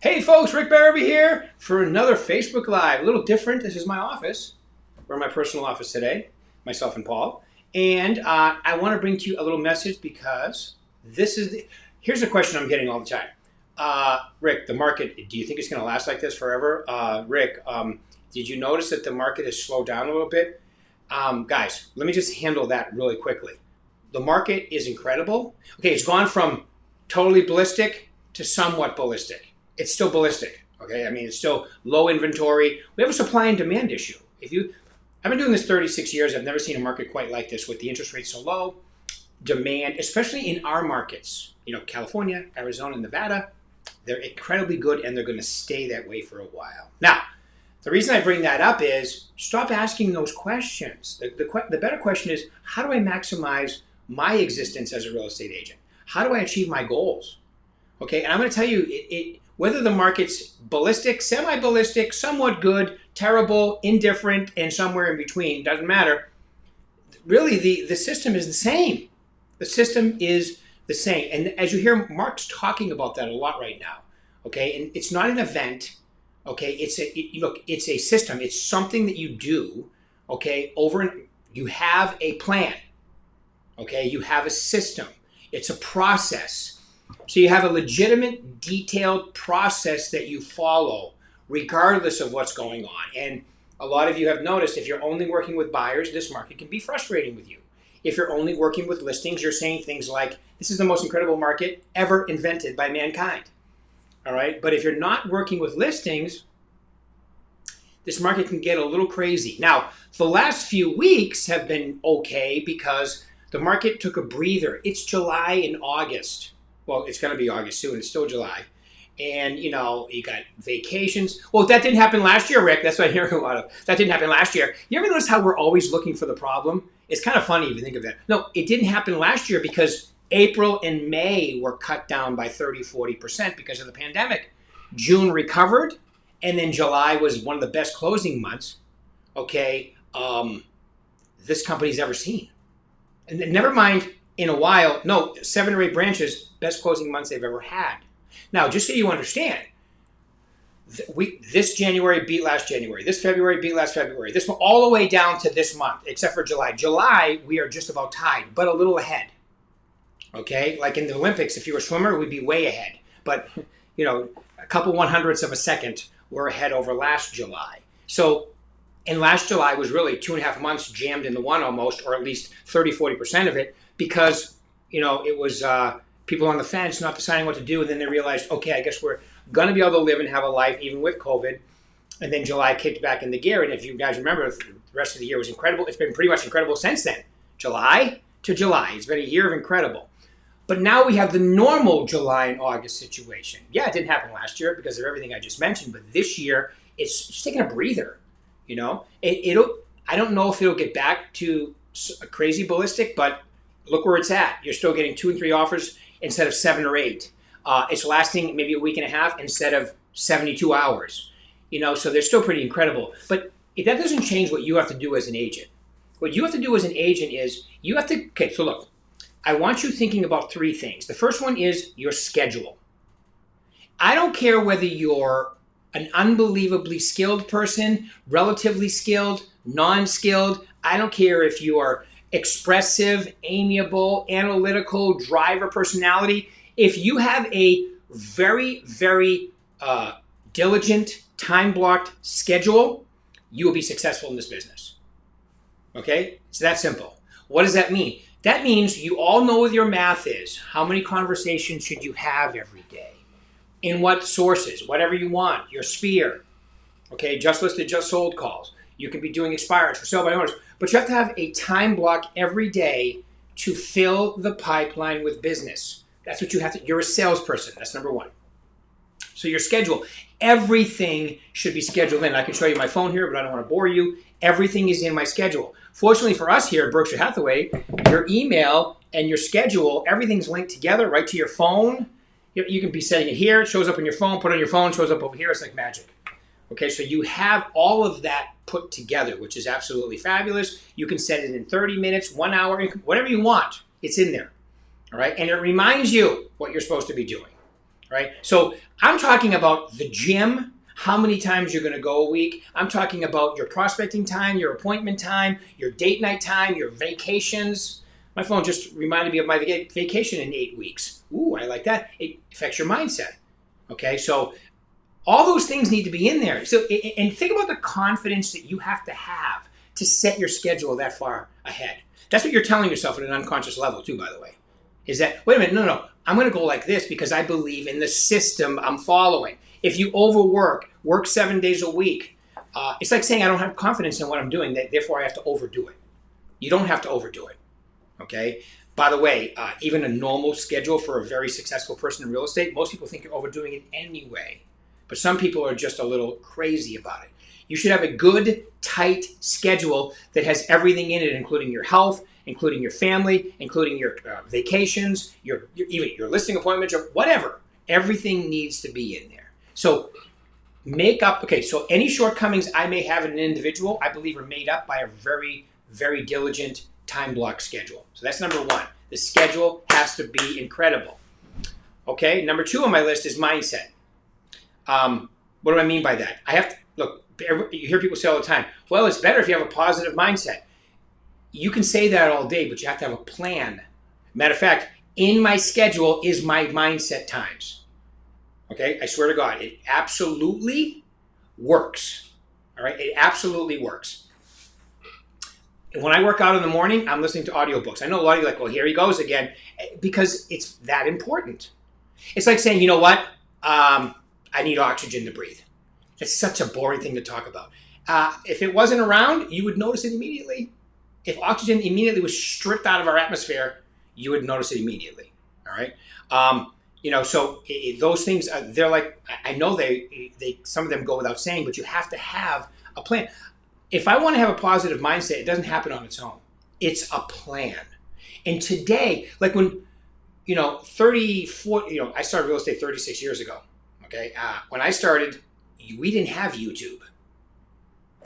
Hey folks, Rick Berube here for another Facebook Live. A little different. This is my office. We're in my personal office today, myself and Paul. And I want to bring to you a little message because here's a question I'm getting all the time. Rick, the market, do you think it's going to last like this forever? Rick, did you notice that the market has slowed down a little bit? Guys, let me just handle that really quickly. The market is incredible. Okay, it's gone from totally ballistic to somewhat ballistic. It's still ballistic, okay? I mean, it's still low inventory. We have a supply and demand issue. I've been doing this 36 years. I've never seen a market quite like this with the interest rates so low, demand, especially in our markets. You know, California, Arizona, Nevada, they're incredibly good and they're going to stay that way for a while. Now, the reason I bring that up is stop asking those questions. The better question is, how do I maximize my existence as a real estate agent? How do I achieve my goals? Okay, and I'm going to tell you, whether the market's ballistic, semi-ballistic, somewhat good, terrible, indifferent, and somewhere in between, doesn't matter. Really, the system is the same. The system is the same. And as you hear, Mark's talking about that a lot right now. Okay, and it's not an event. Okay, it's a system. It's something that you do. Okay, you have a plan. Okay, you have a system. It's a process. So you have a legitimate, detailed process that you follow regardless of what's going on. And a lot of you have noticed if you're only working with buyers, this market can be frustrating with you. If you're only working with listings, you're saying things like, this is the most incredible market ever invented by mankind. All right. But if you're not working with listings, this market can get a little crazy. Now, the last few weeks have been okay because the market took a breather. It's July and August. Well, it's going to be August soon. It's still July. And, you know, you got vacations. Well, that didn't happen last year, Rick. That's what I hear a lot of. That didn't happen last year. You ever notice how we're always looking for the problem? It's kind of funny if you think of it. No, it didn't happen last year because April and May were cut down by 30-40% because of the pandemic. June recovered, and then July was one of the best closing months, okay, this company's ever seen. And then, never mind in a while, no, 7 or 8 branches, best closing months they've ever had. Now, just so you understand, this January beat last January. This February beat last February. This one all the way down to this month, except for July. July, we are just about tied, but a little ahead. Okay? Like in the Olympics, if you were a swimmer, we'd be way ahead. But, you know, a couple 100ths of a second, we're ahead over last July. So, and last July was really 2.5 months jammed into one almost, or at least 30-40% of it, because, you know, it was people on the fence not deciding what to do, and then they realized, okay, I guess we're going to be able to live and have a life even with COVID. And then July kicked back into gear, and if you guys remember, the rest of the year was incredible. It's been pretty much incredible since then. July to July. It's been a year of incredible. But now we have the normal July and August situation. Yeah, it didn't happen last year because of everything I just mentioned, but this year, it's just taking a breather, you know? I don't know if it'll get back to a crazy ballistic, but look where it's at. You're still getting 2 and 3 offers instead of 7 or 8. It's lasting maybe a week and a half instead of 72 hours. You know, so they're still pretty incredible. But that doesn't change what you have to do as an agent. What you have to do as an agent is you have to, okay, so look, I want you thinking about 3 things. The first one is your schedule. I don't care whether you're an unbelievably skilled person, relatively skilled, non-skilled. I don't care if you are expressive, amiable, analytical, driver personality. If you have a very, very diligent, time-blocked schedule, you will be successful in this business. Okay? It's that simple. What does that mean? That means you all know what your math is. How many conversations should you have every day? In what sources? Whatever you want. Your sphere. Okay? Just listed, just sold calls. You can be doing expireds for sale by owners. But you have to have a time block every day to fill the pipeline with business. That's what you have to. You're a salesperson. That's number 1. So your schedule. Everything should be scheduled in. I can show you my phone here, but I don't want to bore you. Everything is in my schedule. Fortunately for us here at Berkshire Hathaway, your email and your schedule, everything's linked together right to your phone. You can be setting it here. It shows up on your phone. Put it on your phone. Shows up over here. It's like magic. Okay, so you have all of that put together, which is absolutely fabulous. You can set it in 30 minutes, 1 hour, whatever you want. It's in there. All right, and it reminds you what you're supposed to be doing. right? So I'm talking about the gym, how many times you're going to go a week. I'm talking about your prospecting time, your appointment time, your date night time, your vacations. My phone just reminded me of my vacation in 8 weeks. Ooh, I like that. It affects your mindset. Okay, so all those things need to be in there. So, and think about the confidence that you have to set your schedule that far ahead. That's what you're telling yourself at an unconscious level too, by the way. Is that, wait a minute, no, I'm going to go like this because I believe in the system I'm following. If you overwork, work 7 days a week, it's like saying I don't have confidence in what I'm doing, therefore I have to overdo it. You don't have to overdo it, okay? By the way, even a normal schedule for a very successful person in real estate, most people think you're overdoing it anyway. But some people are just a little crazy about it. You should have a good, tight schedule that has everything in it, including your health, including your family, including your vacations, even your listing appointments, or whatever. Everything needs to be in there. So so any shortcomings I may have in an individual, I believe are made up by a very, very diligent time block schedule. So that's number one. The schedule has to be incredible. Okay, number 2 on my list is mindset. What do I mean by that? I have to, look, you hear people say all the time, well, it's better if you have a positive mindset. You can say that all day, but you have to have a plan. Matter of fact, in my schedule is my mindset times. Okay, I swear to God, it absolutely works. All right, it absolutely works. When I work out in the morning, I'm listening to audiobooks. I know a lot of you are like, well, here he goes again, because it's that important. It's like saying, you know what? I need oxygen to breathe. It's such a boring thing to talk about. If it wasn't around, you would notice it immediately. If oxygen immediately was stripped out of our atmosphere, you would notice it immediately. All right. So those things, they're like, I know they some of them go without saying, but you have to have a plan. If I want to have a positive mindset, it doesn't happen on its own. It's a plan. And today, like when, 34, I started real estate 36 years ago. Okay. When I started, we didn't have YouTube.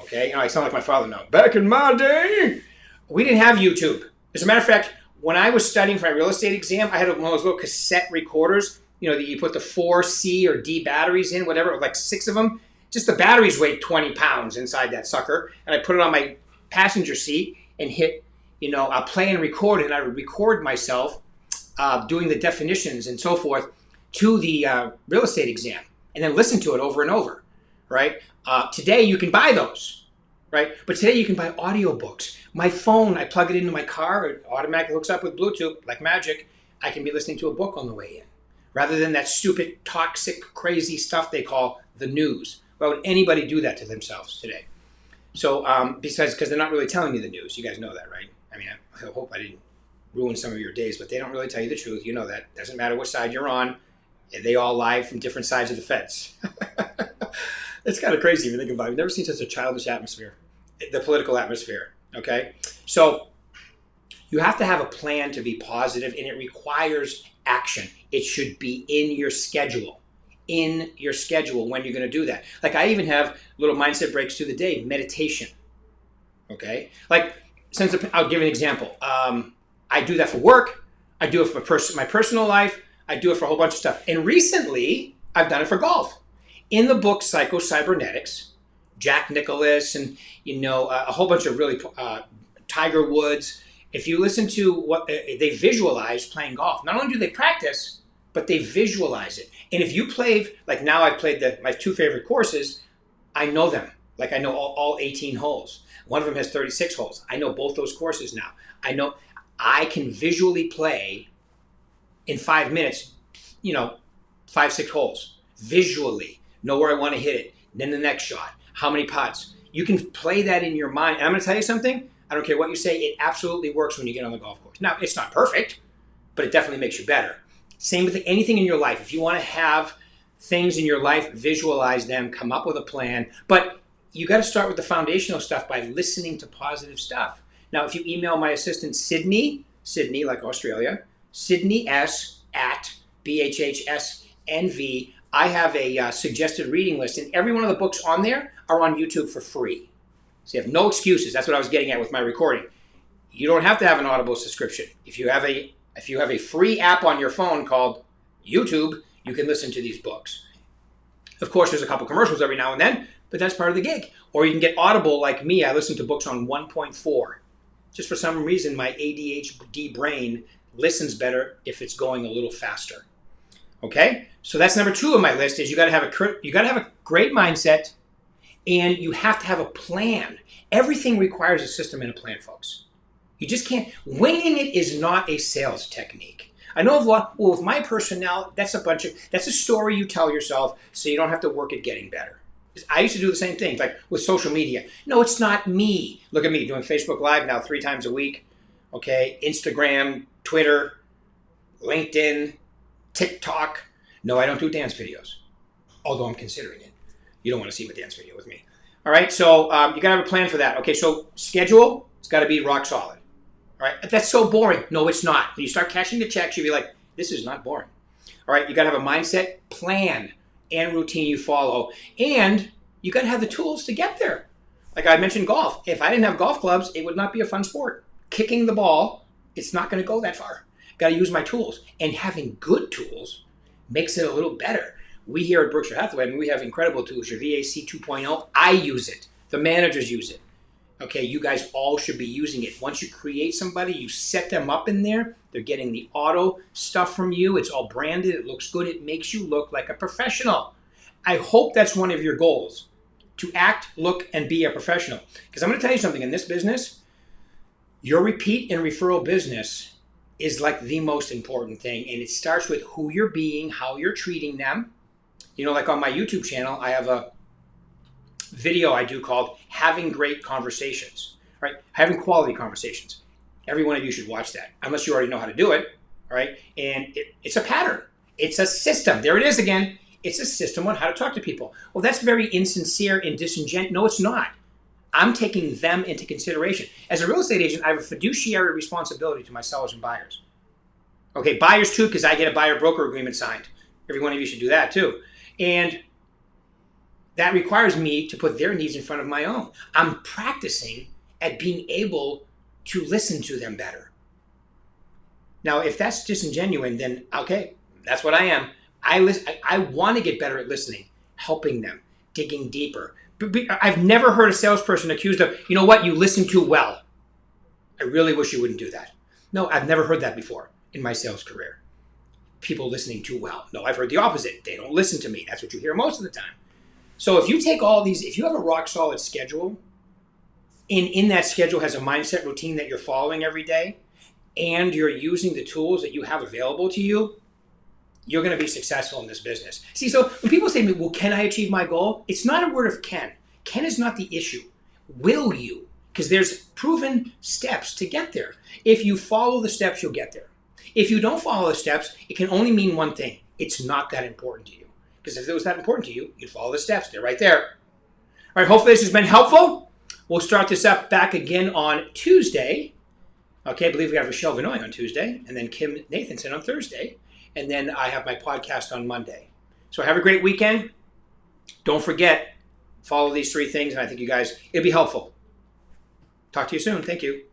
Okay. I sound like my father now. Back in my day, we didn't have YouTube. As a matter of fact, when I was studying for my real estate exam, I had one of those little cassette recorders, that you put the 4 C or D batteries in, whatever, like 6 of them. Just the batteries weighed 20 pounds inside that sucker. And I put it on my passenger seat and hit, play and record. And I would record myself doing the definitions and so forth to the real estate exam and then listen to it over and over, right? Today you can buy those, right? But today you can buy audiobooks. My phone, I plug it into my car, it automatically hooks up with Bluetooth like magic. I can be listening to a book on the way in rather than that stupid, toxic, crazy stuff they call the news. Why would anybody do that to themselves today? So because they're not really telling you the news. You guys know that, right? I mean, I hope I didn't ruin some of your days, but they don't really tell you the truth. You know that. Doesn't matter what side you're on. They all lie from different sides of the fence. It's kind of crazy if you think about it. I've never seen such a childish atmosphere, the political atmosphere, okay? So you have to have a plan to be positive, and it requires action. It should be in your schedule. In your schedule when you're going to do that. Like I even have little mindset breaks through the day, meditation, okay? Like, I'll give an example. I do that for work. I do it for my personal life. I do it for a whole bunch of stuff. And recently, I've done it for golf. In the book Psycho-Cybernetics, Jack Nicklaus and, a whole bunch of really Tiger Woods, if you listen to what they visualize playing golf, not only do they practice, but they visualize it. And if you play, like now I've played my 2 favorite courses, I know them. Like I know all 18 holes. One of them has 36 holes. I know both those courses now. I know I can visually play in 5 minutes, 5, 6 holes. Visually, know where I want to hit it. Then the next shot. How many putts? You can play that in your mind. And I'm going to tell you something. I don't care what you say. It absolutely works when you get on the golf course. Now, it's not perfect, but it definitely makes you better. Same with anything in your life. If you want to have things in your life, visualize them, come up with a plan. But you got to start with the foundational stuff by listening to positive stuff. Now, if you email my assistant, Sydney like Australia, Sydney S at BHHSNV, I have a suggested reading list. And every one of the books on there are on YouTube for free. So you have no excuses. That's what I was getting at with my recording. You don't have to have an Audible subscription. If you have a free app on your phone called YouTube, you can listen to these books. Of course, there's a couple commercials every now and then, but that's part of the gig. Or you can get Audible like me. I listen to books on 1.4. Just for some reason, my ADHD brain listens better if it's going a little faster. Okay? So that's number 2 on my list is you got to have a great mindset, and you have to have a plan. Everything requires a system and a plan, folks. You just can't. Winging it is not a sales technique. I know of a lot. Well, with my personnel, that's a story you tell yourself so you don't have to work at getting better. I used to do the same thing, like with social media. No, it's not me. Look at me doing Facebook Live now 3 times a week. Okay, Instagram, Twitter, LinkedIn, TikTok. No, I don't do dance videos, although I'm considering it. You don't want to see a dance video with me. All right, so you got to have a plan for that. Okay, so schedule, it's got to be rock solid. All right, that's so boring. No, it's not. When you start cashing the checks, you'll be like, this is not boring. All right, you got to have a mindset, plan, and routine you follow. And you got to have the tools to get there. Like I mentioned golf. If I didn't have golf clubs, it would not be a fun sport. Kicking the ball, it's not going to go that far. Got to use my tools. And having good tools makes it a little better. We here at Berkshire Hathaway, we have incredible tools. Your VAC 2.0, I use it. The managers use it. Okay, you guys all should be using it. Once you create somebody, you set them up in there. They're getting the auto stuff from you. It's all branded. It looks good. It makes you look like a professional. I hope that's one of your goals, to act, look, and be a professional. Because I'm going to tell you something. In this business, your repeat and referral business is like the most important thing. And it starts with who you're being, how you're treating them. You know, like on my YouTube channel, I have a video I do called Having Great Conversations, right? Having quality conversations. Every one of you should watch that, unless you already know how to do it, all right? And it's a pattern. It's a system. There it is again. It's a system on how to talk to people. Well, that's very insincere and disingenuous. No, it's not. I'm taking them into consideration. As a real estate agent, I have a fiduciary responsibility to my sellers and buyers. Okay, buyers too, because I get a buyer-broker agreement signed. Every one of you should do that too. And that requires me to put their needs in front of my own. I'm practicing at being able to listen to them better. Now, if that's disingenuous, then okay, that's what I am. I want to get better at listening, helping them, digging deeper. I've never heard a salesperson accused of, you know what, you listen too well. I really wish you wouldn't do that. No, I've never heard that before in my sales career. People listening too well. No, I've heard the opposite. They don't listen to me. That's what you hear most of the time. So if you take all these, if you have a rock solid schedule, and in that schedule has a mindset routine that you're following every day, and you're using the tools that you have available to you, you're going to be successful in this business. See, so when people say to me, well, can I achieve my goal? It's not a word of can. Can is not the issue. Will you? Because there's proven steps to get there. If you follow the steps, you'll get there. If you don't follow the steps, it can only mean one thing. It's not that important to you. Because if it was that important to you, you'd follow the steps. They're right there. All right, hopefully this has been helpful. We'll start this up back again on Tuesday. Okay, I believe we have Rochelle Vinoy on Tuesday, and then Kim Nathanson on Thursday, and then I have my podcast on Monday. So have a great weekend. Don't forget, follow these 3 things, and I think you guys, it'll be helpful. Talk to you soon. Thank you.